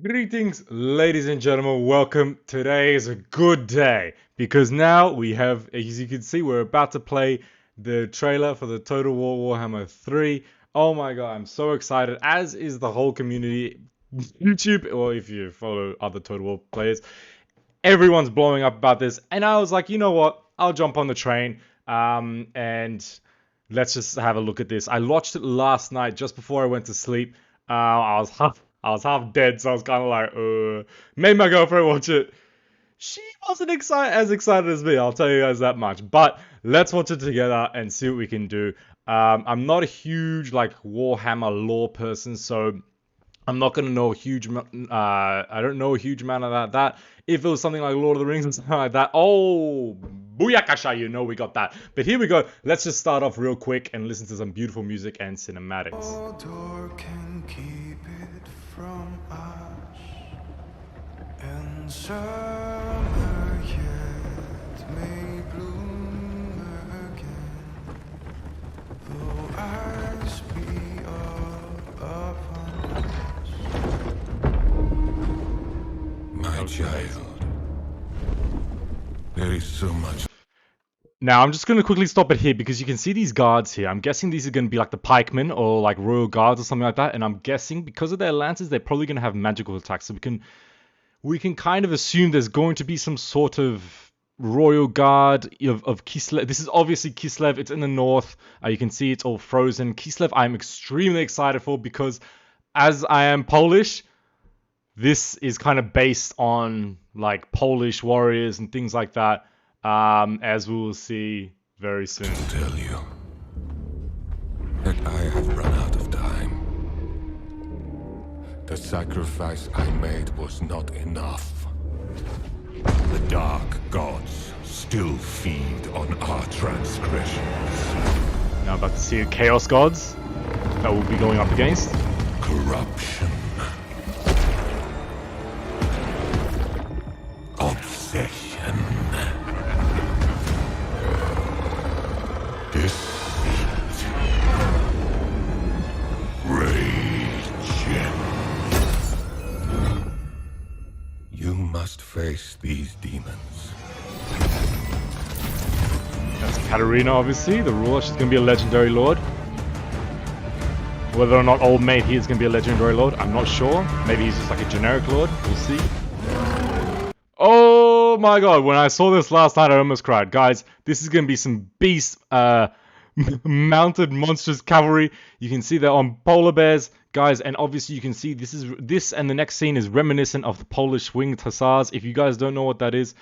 Greetings, ladies and gentlemen. Welcome. Today is a good day because now we have, as you can see, we're about to play the trailer for the Total War Warhammer 3. Oh my god, I'm so excited, as is the whole community. YouTube, or if you follow other Total War players, everyone's blowing up about this. And I was like, you know what? I'll jump on the train and let's just have a look at this. I watched it last night just before I went to sleep. I was half dead, so I was kind of like, made my girlfriend watch it. She wasn't as excited as me, I'll tell you guys that much. But let's watch it together and see what we can do. I'm not a huge like Warhammer lore person, so I'm not gonna know a huge. I don't know a huge amount of that. If it was something like Lord of the Rings and something like that, oh, booyakasha, you know we got that. But here we go. Let's just start off real quick and listen to some beautiful music and cinematics. Can keep it from us, and summer yet may bloom again, though eyes be up upon us. My child, there is so much. Now, I'm just going to quickly stop it here because you can see these guards here. I'm guessing these are going to be like the pikemen or like royal guards or something like that. And I'm guessing because of their lances, they're probably going to have magical attacks. So we can kind of assume there's going to be some sort of royal guard of Kislev. This is obviously Kislev. It's in the north. You can see it's all frozen. Kislev, I'm extremely excited for because as I am Polish, this is kind of based on like Polish warriors and things like that. As we will see very soon. To tell you that I have run out of time. The sacrifice I made was not enough. The dark gods still feed on our transgressions. Now about to see chaos gods that we'll be going up against. Corruption. Obsession. Deceit. Rage. You must face these demons. That's Katarina, obviously, the ruler. She's going to be a legendary lord. Whether or not old mate here is going to be a legendary lord, I'm not sure. Maybe he's just like a generic lord. We'll see. Oh my god, when I saw this last night, I almost cried. Guys, this is going to be some beast mounted monstrous cavalry. You can see they're on polar bears, guys, and obviously you can see this and the next scene is reminiscent of the Polish winged hussars. If you guys don't know what that is,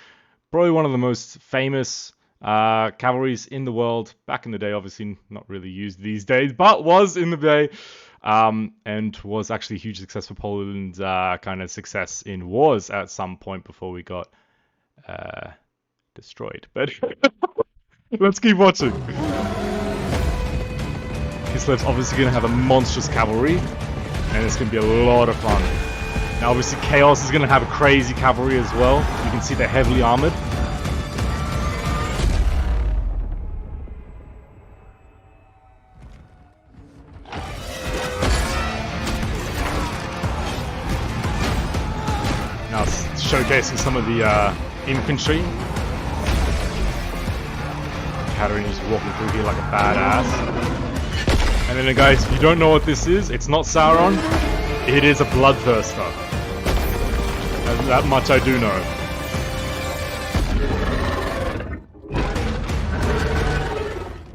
probably one of the most famous cavalries in the world. Back in the day, obviously not really used these days, but was in the day. And was actually a huge success for Poland, kind of success in wars at some point before we got destroyed. But let's keep watching. Kislev's obviously going to have a monstrous cavalry, and it's going to be a lot of fun. Now, obviously, Chaos is going to have a crazy cavalry as well. You can see they're heavily armored. Now showcasing some of the infantry. Katarina just walking through here like a badass. And then guys, if you don't know what this is, it's not Sauron. It is a bloodthirster. That much I do know.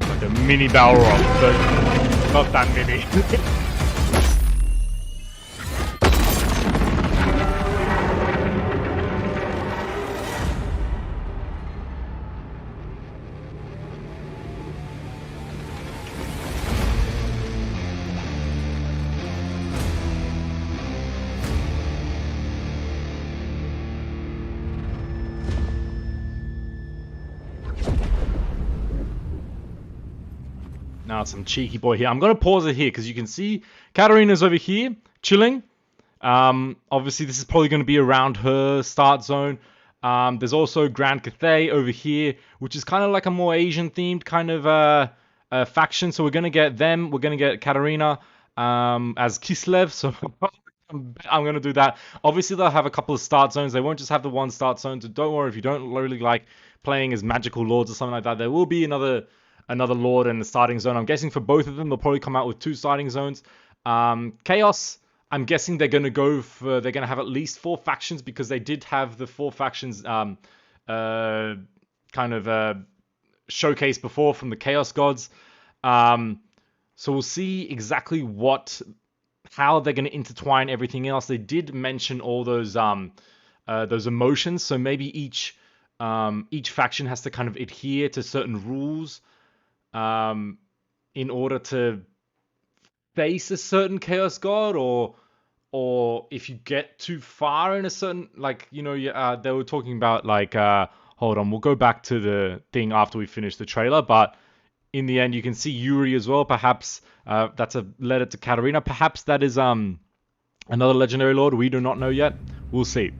Like a mini Balrog, but not that mini. Now some cheeky boy here. I'm going to pause it here because you can see Katarina's over here chilling. Obviously, this is probably going to be around her start zone. There's also Grand Cathay over here, which is kind of like a more Asian themed kind of faction. So we're going to get them. We're going to get Katarina as Kislev. So I'm going to do that. Obviously, they'll have a couple of start zones. They won't just have the one start zone. So don't worry if you don't really like playing as magical lords or something like that. There will be another lord in the starting zone. I'm guessing for both of them, they'll probably come out with 2 starting zones. Chaos, I'm guessing they're going to go for... They're going to have at least 4 factions because they did have the 4 factions kind of showcased before from the Chaos Gods. So we'll see exactly how they're going to intertwine everything else. They did mention all those emotions, so maybe each faction has to kind of adhere to certain rules in order to face a certain chaos god, or if you get too far in a certain, like, they were talking about, like, hold on, we'll go back to the thing after we finish the trailer, but in the end, you can see Yuri as well. Perhaps that's a letter to Katarina. Perhaps that is another legendary lord. We do not know yet. We'll see.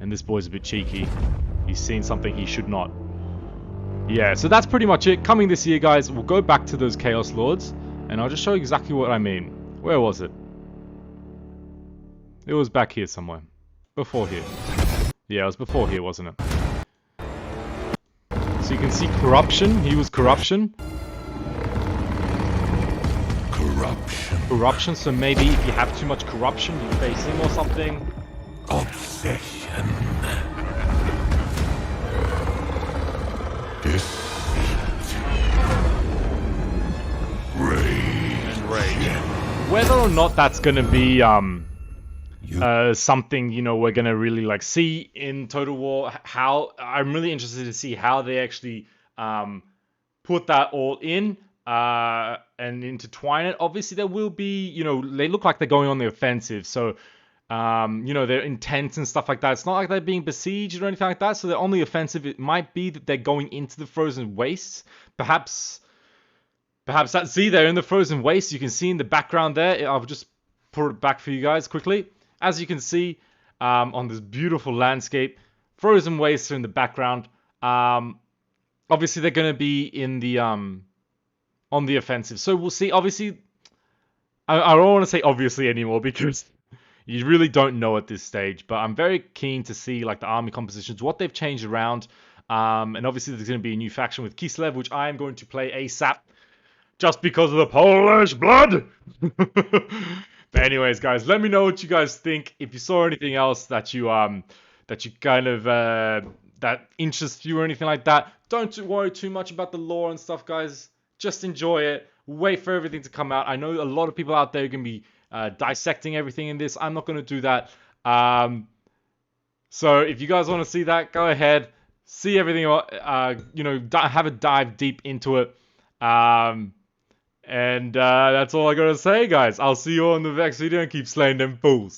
And this boy's a bit cheeky. He's seen something he should not. Yeah, so that's pretty much it. Coming this year, guys, we'll go back to those Chaos Lords, and I'll just show you exactly what I mean. Where was it? It was back here somewhere. Before here. Yeah, it was before here, wasn't it? So you can see corruption. He was corruption. Corruption. So maybe if you have too much corruption, you face him or something. Obsession. Deceit. Rage. Whether or not that's gonna be something we're gonna really like see in Total War, how I'm really interested to see how they actually put that all in and intertwine it. Obviously there will be, they look like they're going on the offensive, so they're intense and stuff like that. It's not like they're being besieged or anything like that, so they're on the offensive. It might be that they're going into the frozen wastes. Perhaps that, see, they're in the frozen wastes. You can see in the background there. I'll just put it back for you guys quickly. As you can see on this beautiful landscape, frozen wastes are in the background. Obviously, they're going to be in the on the offensive. So we'll see. Obviously, I don't want to say obviously anymore because you really don't know at this stage. But I'm very keen to see like the army compositions, what they've changed around. And obviously, there's going to be a new faction with Kislev, which I am going to play ASAP. Just because of the Polish blood. But anyways, guys, let me know what you guys think. If you saw anything else that you kind of that interests you or anything like that, don't worry too much about the lore and stuff, guys. Just enjoy it. Wait for everything to come out. I know a lot of people out there are gonna be dissecting everything in this. I'm not gonna do that. So if you guys want to see that, go ahead. See everything. Have a dive deep into it. And that's all I gotta say, guys. I'll see you all in the next video and keep slaying them fools.